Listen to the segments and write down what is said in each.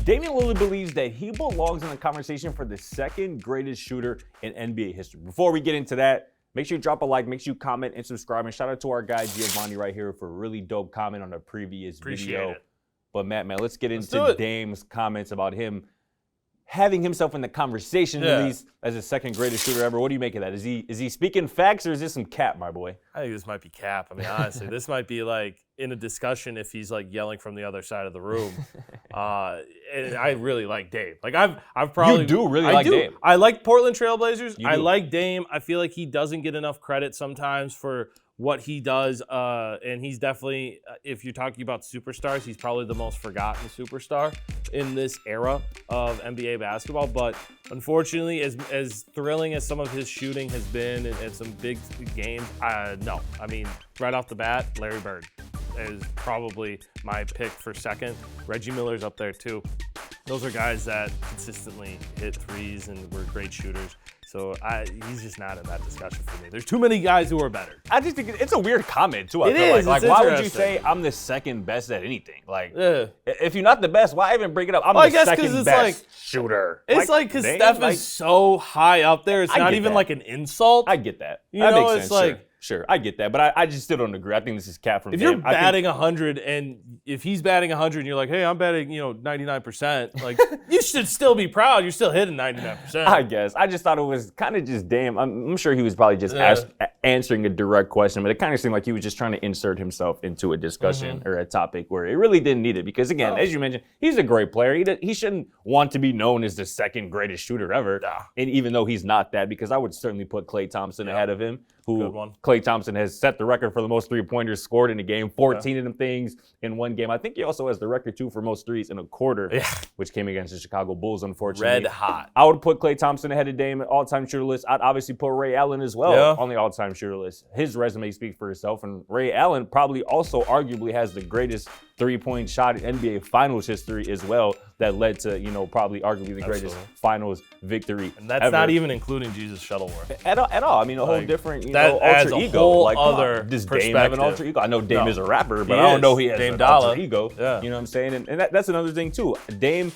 Damian Lillard believes that he belongs in the conversation for the second greatest shooter in NBA history. Before we get into that, make sure you drop a like, make sure you comment and subscribe. And shout out to our guy Giovanni right here for a really dope comment on a previous video. It. But Matt, let's get into Dame's comments about him having himself in the conversation at least as the second greatest shooter ever. What do you make of that? Is he speaking facts or is this some cap, my boy? I think this might be cap. I mean, honestly, this might be like in a discussion if he's like yelling from the other side of the room. And I really like Dame. Like I've probably You do really like Dame. I like Portland Trail Blazers. I like Dame. I feel like he doesn't get enough credit sometimes for what he does, and he's definitely, if you're talking about superstars, he's probably the most forgotten superstar in this era of NBA basketball. But unfortunately, as thrilling as some of his shooting has been in some big games, no. I mean, right off the bat, Larry Bird is probably my pick for second. Reggie Miller's up there too. Those are guys that consistently hit threes and were great shooters. So he's just not in that discussion for me. There's too many guys who are better. I just think it's a weird comment too. I feel feel like why would you say I'm the second best at anything? Like, if you're not the best, why even bring it up? I'm the second best shooter. It's like because Steph is so high up there. It's not even like an insult. I get that. That makes sense. It's like. Sure, I get that, but I just still don't agree. I think this is cap from If you're batting 100 and if he's batting 100 and you're like, hey, I'm batting 99%, like you should still be proud. You're still hitting 99%. I guess. I just thought it was kind of just Dame. I'm sure he was probably just answering a direct question, but it kind of seemed like he was just trying to insert himself into a discussion or a topic where it really didn't need it. Because again, as you mentioned, he's a great player. He shouldn't want to be known as the second greatest shooter ever. And even though he's not that, because I would certainly put Klay Thompson ahead of him, who Klay Thompson has set the record for the most three-pointers scored in a game, 14 of them things in one game. I think he also has the record, too, for most threes in a quarter, which came against the Chicago Bulls, unfortunately. Red hot. I would put Klay Thompson ahead of Dame, all-time shooter list. I'd obviously put Ray Allen as well on the all-time shooter list. His resume speaks for itself, and Ray Allen probably also arguably has the greatest three-point shot in NBA Finals history as well that led to, probably arguably the greatest Finals victory And that's ever. not even including Jesus Shuttleworth. At all. I mean, a whole different, that adds alter a ego. whole Like, other does Dame have an alter ego? I know Dame is a rapper, but He I don't know is. he has Dame an Dollar. alter ego. Yeah. You know what I'm saying? And that's another thing, too. Dame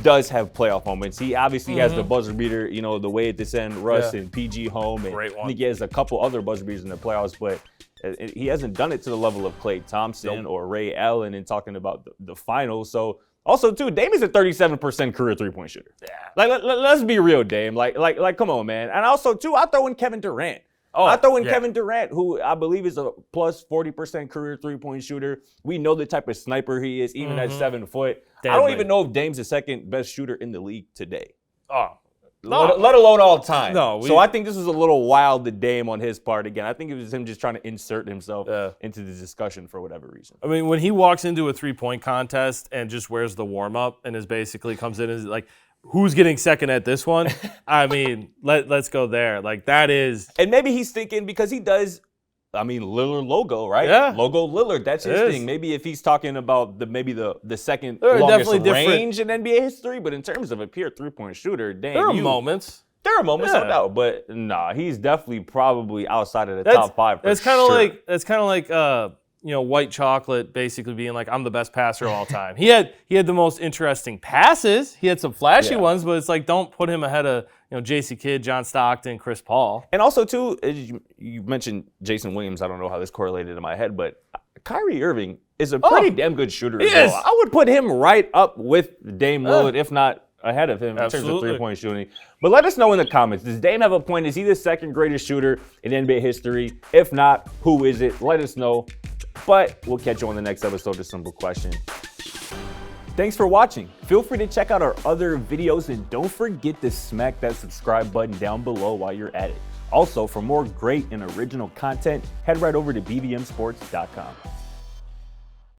does have playoff moments. He obviously has the buzzer beater, the way at this end, Russ and PG home. And Great one. I think he has a couple other buzzer beaters in the playoffs, but he hasn't done it to the level of Klay Thompson or Ray Allen in talking about the finals. So also, too, Dame is a 37% career three-point shooter. Yeah. Like, let's be real, Dame. Like, come on, man. And also, too, I throw in Kevin Durant. Kevin Durant, who I believe is a plus 40% career three-point shooter. We know the type of sniper he is, even at 7 foot. I don't even know if Dame's the second best shooter in the league today. Let alone all time. So I think this was a little wild, the Dame on his part again. I think it was him just trying to insert himself into the discussion for whatever reason. I mean, when he walks into a three-point contest and just wears the warm-up and is basically comes in as like, who's getting second at this one? I mean, let's go there. Like, that is. And maybe he's thinking because he does. I mean, Lillard logo, right? Yeah. Logo Lillard, that's his thing. Maybe if he's talking about the second longest range in NBA history, but in terms of a pure three-point shooter, Dame. There are moments. There are moments, no doubt, but he's definitely probably outside of the top five. That's kind of like white chocolate basically being like, I'm the best passer of all time. He had the most interesting passes. He had some flashy ones, but it's like, don't put him ahead of J.C. Kidd, John Stockton, Chris Paul. And also, too, you mentioned Jason Williams. I don't know how this correlated in my head, but Kyrie Irving is a pretty damn good shooter as well. I would put him right up with Dame Lillard, if not ahead of him in terms of three-point shooting. But let us know in the comments. Does Dame have a point? Is he the second greatest shooter in NBA history? If not, who is it? Let us know. But we'll catch you on the next episode of Simple Question. Thanks for watching. Feel free to check out our other videos and don't forget to smack that subscribe button down below while you're at it. Also, for more great and original content, head right over to bvmsports.com.